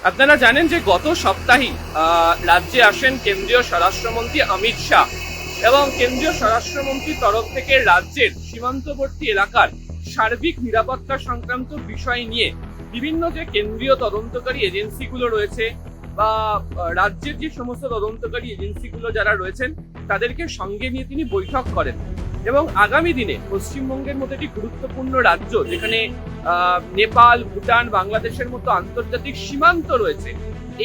আপনারা জানেন যে গত সপ্তাহেই রাজ্যে আসেন কেন্দ্রীয় স্বরাষ্ট্রমন্ত্রী অমিত শাহ এবং কেন্দ্রীয় স্বরাষ্ট্রমন্ত্রীর তরফ থেকে রাজ্যের সীমান্তবর্তী এলাকার সার্বিক নিরাপত্তা সংক্রান্ত বিষয় নিয়ে বিভিন্ন যে কেন্দ্রীয় তদন্তকারী এজেন্সিগুলো রয়েছে বা রাজ্যের যে সমস্ত তদন্তকারী এজেন্সিগুলো যারা রয়েছেন তাদেরকে সঙ্গে নিয়ে তিনি বৈঠক করেন এবং আগামী দিনে পশ্চিমবঙ্গের মতো একটি গুরুত্বপূর্ণ রাজ্য যেখানে নেপাল, ভুটান, বাংলাদেশের মতো আন্তর্জাতিক সীমান্ত রয়েছে,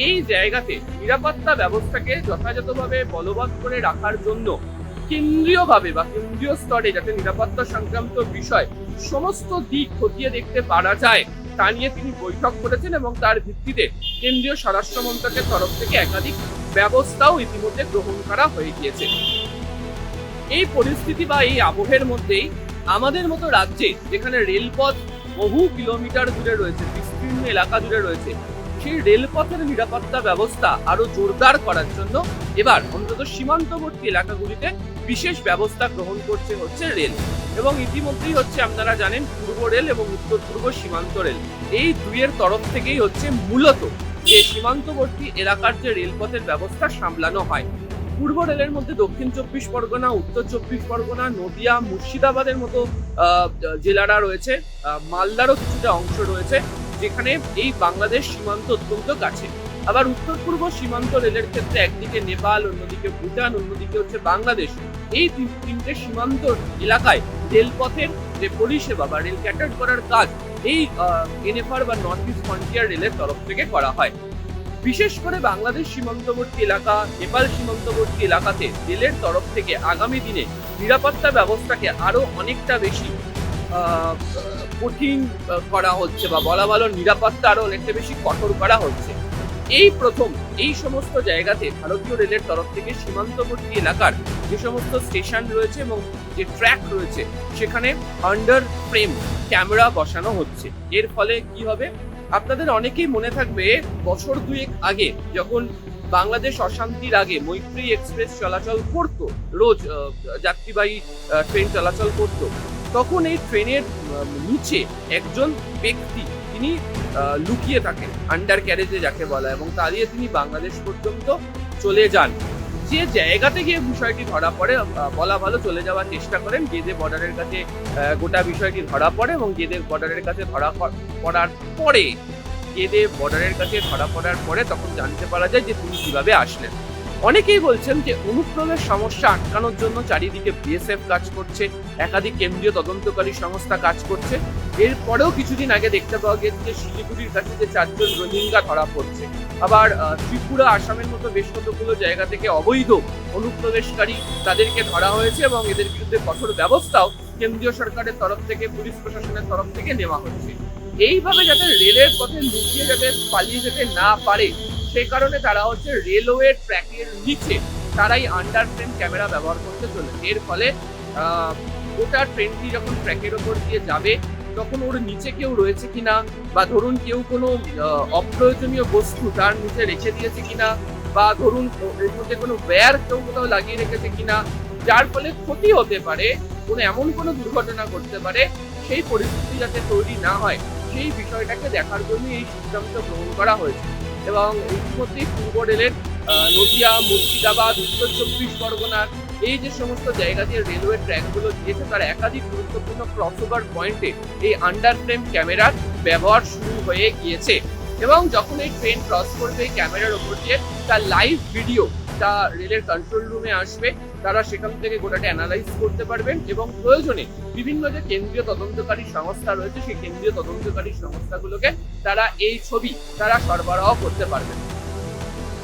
এই জায়গাতে নিরাপত্তা ব্যবস্থাকে যথাযথভাবে বলবৎ করে রাখার জন্য কেন্দ্রীয়ভাবে বা কেন্দ্রীয় স্তরে যাতে নিরাপত্তা সংক্রান্ত বিষয় সমস্ত দিক খতিয়ে দেখতে পারা যায় তা নিয়ে তিনি বৈঠক করেছেন এবং তার ভিত্তিতে কেন্দ্রীয় স্বরাষ্ট্র মন্ত্রকের তরফ থেকে একাধিক ব্যবস্থাও ইতিমধ্যে গ্রহণ করা হয়ে গিয়েছে। এই পরিস্থিতি বা এই আবহের মধ্যেই আমাদের মতো রাজ্যে যেখানে রেলপথ বহু কিলোমিটার দূরে রয়েছে, বিস্তীর্ণ এলাকা জুড়ে রয়েছে, সেই রেলপথের নিরাপত্তা ব্যবস্থা আরো জোরদার করার জন্য এবার অন্তত সীমান্তবর্তী এলাকাগুলিতে বিশেষ ব্যবস্থা গ্রহণ হচ্ছে রেল। এবং ইতিমধ্যেই আপনারা জানেন পূর্ব রেল এবং উত্তর পূর্ব সীমান্ত রেল, এই দুইয়ের তরফ থেকেই মূলত যে সীমান্তবর্তী এলাকার যে রেলপথের ব্যবস্থা সামলানো হয়। পূর্ব রেলের মধ্যে দক্ষিণ 24 পরগনা, উত্তর 24 পরগনা, নদিয়া, মুর্শিদাবাদের মতো জেলারা রয়েছে, মালদারও কিছুটা অংশ রয়েছে যেখানে এই বাংলাদেশ সীমান্ত অত্যন্ত কাছে। আবার উত্তর পূর্ব সীমান্ত রেলের ক্ষেত্রে একদিকে নেপাল, অন্যদিকে ভুটান, অন্যদিকে বাংলাদেশ, এই তিনটে সীমান্ত এলাকায় রেলপথের যে পরিষেবা বা রেল ক্যাটার করার কাজ এই এনএফআর বা নর্থ ইস্ট ফ্রন্টিয়ার রেলের তরফ থেকে করা হয়। বিশেষ করে বাংলাদেশ সীমান্তবর্তী এলাকা, নেপাল সীমান্তবর্তী এলাকাতে রেলের তরফ থেকে আগামী দিনে নিরাপত্তা ব্যবস্থাকে আরো অনেকটা বেশি কঠিন করা হচ্ছে বা বলা ভালো নিরাপত্তা আরো অনেকটা বেশি কঠোর করা হচ্ছে। এই প্রথম এই সমস্ত জায়গাতে ভারতীয় রেলের তরফ থেকে সীমান্তবর্তী এলাকার যে সমস্ত স্টেশন রয়েছে এবং যে ট্র্যাক রয়েছে সেখানে আন্ডার ফ্রেম ক্যামেরা বসানো হচ্ছে। এর ফলে কি হবে, আপনাদের অনেকেই মনে থাকবে বছর দুয়েক আগে যখন বাংলাদেশ অশান্তির আগে মৈত্রী এক্সপ্রেস চলাচল করত, রোজ যাত্রীবাহী ট্রেন চলাচল করত, তখন এই ট্রেনের নিচে একজন ব্যক্তি তিনি লুকিয়ে থাকেন, আন্ডার ক্যারেজে যাকে বলা, এবং তা দিয়ে তিনি বাংলাদেশ পর্যন্ত চলে যান। যে জায়গাতে গিয়ে বিষয়টি ধরা পড়ে, বলা ভালো চলে যাওয়ার চেষ্টা করেন, গেদে বর্ডারের কাছে গোটা বিষয়টি ধরা পড়ে এবং গেদে বর্ডারের কাছে ধরা পড়ার পরে গেদে বর্ডারের কাছে ধরা পড়ার পরে তখন জানতে পারা যায় যে তিনি কিভাবে আসলেন। অনেকেই বলছেন যে অনুপ্রবেশ সমস্যা আটকানোর জন্য চারিদিকে বিএসএফ কাজ করছে, একাধিক কেন্দ্রীয় তদন্তকারী সংস্থা কাজ করছে। এরপরেও কিছুদিন আগে দেখতে পাওয়া গেছে যে শিলিগুড়ির কাছে যে 4 জন রোহিঙ্গা ধরা পড়ছে। আবার ত্রিপুরা, আসামের মতো বেশ কতগুলো জায়গা থেকে অবৈধ অনুপ্রবেশকারী তাদেরকে ধরা হয়েছে এবং এদের বিরুদ্ধে কঠোর ব্যবস্থাও কেন্দ্রীয় সরকারের তরফ থেকে, পুলিশ প্রশাসনের তরফ থেকে নেওয়া হচ্ছে। এইভাবে যাতে রেলের পথে লুকিয়ে যাতে পালিয়ে যেতে না পারে সেই কারণে তারা রেলওয়ে ট্র্যাকের নিচে তারাই আন্ডার ফ্রেম ক্যামেরা ব্যবহার করতে চলেছে। এর ফলে গোটা ট্রেনটি যখন ট্র্যাকের ওপর দিয়ে যাবে তখন ওর নিচে কেউ রয়েছে কিনা, বা ধরুন কেউ কোনো অপ্রয়োজনীয় বস্তু তার নিচে রেখে দিয়েছে কিনা, বা ধরুন এর মধ্যে কোনো ওয়্যার কেউ কোথাও লাগিয়ে রেখেছে কিনা, যার ফলে ক্ষতি হতে পারে, কোনো এমন কোনো দুর্ঘটনা ঘটতে পারে, সেই পরিস্থিতি যাতে তৈরি না হয় সেই বিষয়টাকে দেখার জন্য এই সিদ্ধান্ত গ্রহণ করা হয়েছে। এবং ইতিমধ্যেই পূর্ব রেলের নদিয়া, মুর্শিদাবাদ, উত্তর 24 পরগনার এই যে সমস্ত জায়গা দিয়ে রেলওয়ে ট্র্যাকগুলো দিয়েছে তার একাধিক গুরুত্বপূর্ণ ক্রসওভার পয়েন্টে এই আন্ডার ফ্রেম ক্যামেরার ব্যবহার শুরু হয়ে গিয়েছে। এবং যখন এই ট্রেন ক্রস করবে এই ক্যামেরার ওপর দিয়ে তার লাইভ ভিডিও তা রেলের কন্ট্রোল রুমে আসবে, তারা সেখান থেকে গোটাটা অ্যানালাইজ করতে পারবেন এবং প্রয়োজনে বিভিন্ন যে কেন্দ্রীয় তদন্তকারী সংস্থা রয়েছে সেই কেন্দ্রীয় তদন্তকারী সংস্থাগুলোকে তারা এই ছবি তারা সরবরাহ করতে পারবেন।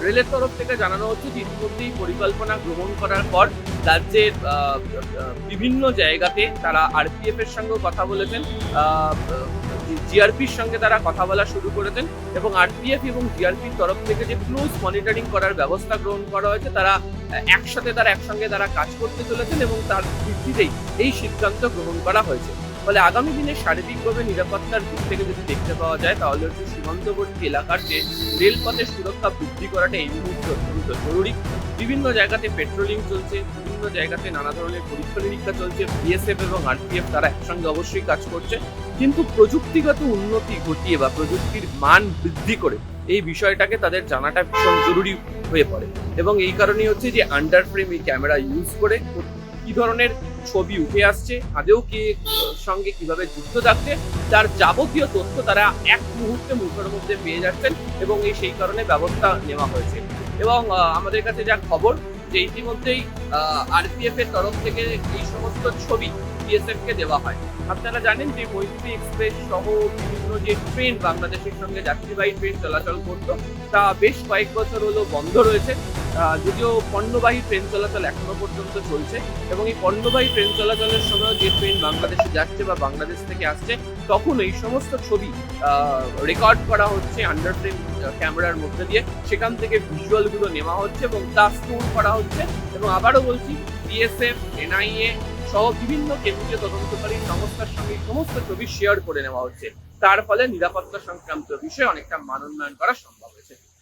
রেলের তরফ থেকে জানানো হচ্ছে যে ইতিমধ্যেই পরিকল্পনা গ্রহণ করার পর রাজ্যের বিভিন্ন জায়গাতে তারা আরপিএফ এর সঙ্গেও কথা বলেছেন, জিআরপির সঙ্গে তারা কথা বলা শুরু করেছেন এবং আরপিএফ এবং জিআরপির তরফ থেকে যে ক্লোজ মনিটরিং করার ব্যবস্থা গ্রহণ করা হয়েছে, তারা একসঙ্গে কাজ করতে চলেছেন এবং তার ভিত্তিতেই এই সিদ্ধান্ত গ্রহণ করা হয়েছে। ফলে আগামী দিনে সার্বিকভাবে নিরাপত্তার দিক থেকে যদি দেখতে পাওয়া যায় তাহলে সীমান্তবর্তী এলাকার যে রেলপথের সুরক্ষা বৃদ্ধি করাটা এই মুহূর্তে অত্যন্ত জরুরি। বিভিন্ন জায়গাতে পেট্রোলিং চলছে, বিভিন্ন জায়গাতে নানা ধরনের পরীক্ষা নিরীক্ষা চলছে, বিএসএফ এবং আরপিএফ তারা একসঙ্গে অবশ্যই কাজ করছে, কিন্তু প্রযুক্তিগত উন্নতি ঘটিয়ে বা প্রযুক্তির মান বৃদ্ধি করে এই বিষয়টাকে তাদের জানাটা ভীষণ জরুরি হয়ে পড়ে। এবং এই কারণেই হচ্ছে যে আন্ডার ফ্রেম এই ক্যামেরা ইউজ করে কি ধরনের ছবি উঠে আসছে, আদেও কে সঙ্গে কিভাবে যুক্ত থাকছে, তার যাবতীয় তথ্য তারা এক মুহূর্তে মুঠোর মধ্যে পেয়ে যাচ্ছেন এবং সেই কারণে ব্যবস্থা নেওয়া হয়েছে। এবং আমাদের কাছে যা খবর যে ইতিমধ্যেই আরপিএফ এর তরফ থেকে এই সমস্ত ছবি বিএসএফ কে দেওয়া হয়। আপনারা জানেন যে মৈত্রী এক্সপ্রেস সহ বিভিন্ন যে ট্রেন বাংলাদেশের সঙ্গে যাত্রীবাহী ট্রেন চলাচল করত তা বেশ কয়েক বছর হলো বন্ধ রয়েছে। যদিও পণ্যবাহী ট্রেন চলাচল এখনো পর্যন্ত চলছে এবং এই পণ্যবাহী ট্রেন চলাচলের সময় যে ট্রেন বাংলাদেশে যাচ্ছে বা বাংলাদেশ থেকে আসছে তখন এই সমস্ত ছবি রেকর্ড করা হচ্ছে আন্ডার ফ্রেম ক্যামেরার মধ্যে দিয়ে, সেখান থেকে ভিজুয়ালগুলো নেওয়া হচ্ছে এবং তা স্টোর করা হচ্ছে। এবং আবারও বলছি, বিএসএফ, এনআইএ সহ বিভিন্ন কেন্দ্রীয় তদন্তকারী সংস্থার সঙ্গে সমস্ত ছবি শেয়ার করে নেওয়া হচ্ছে। তার ফলে নিরাপত্তা সংক্রান্ত বিষয়ে অনেকটা মান উন্নয়ন করা সম্ভব হয়েছে।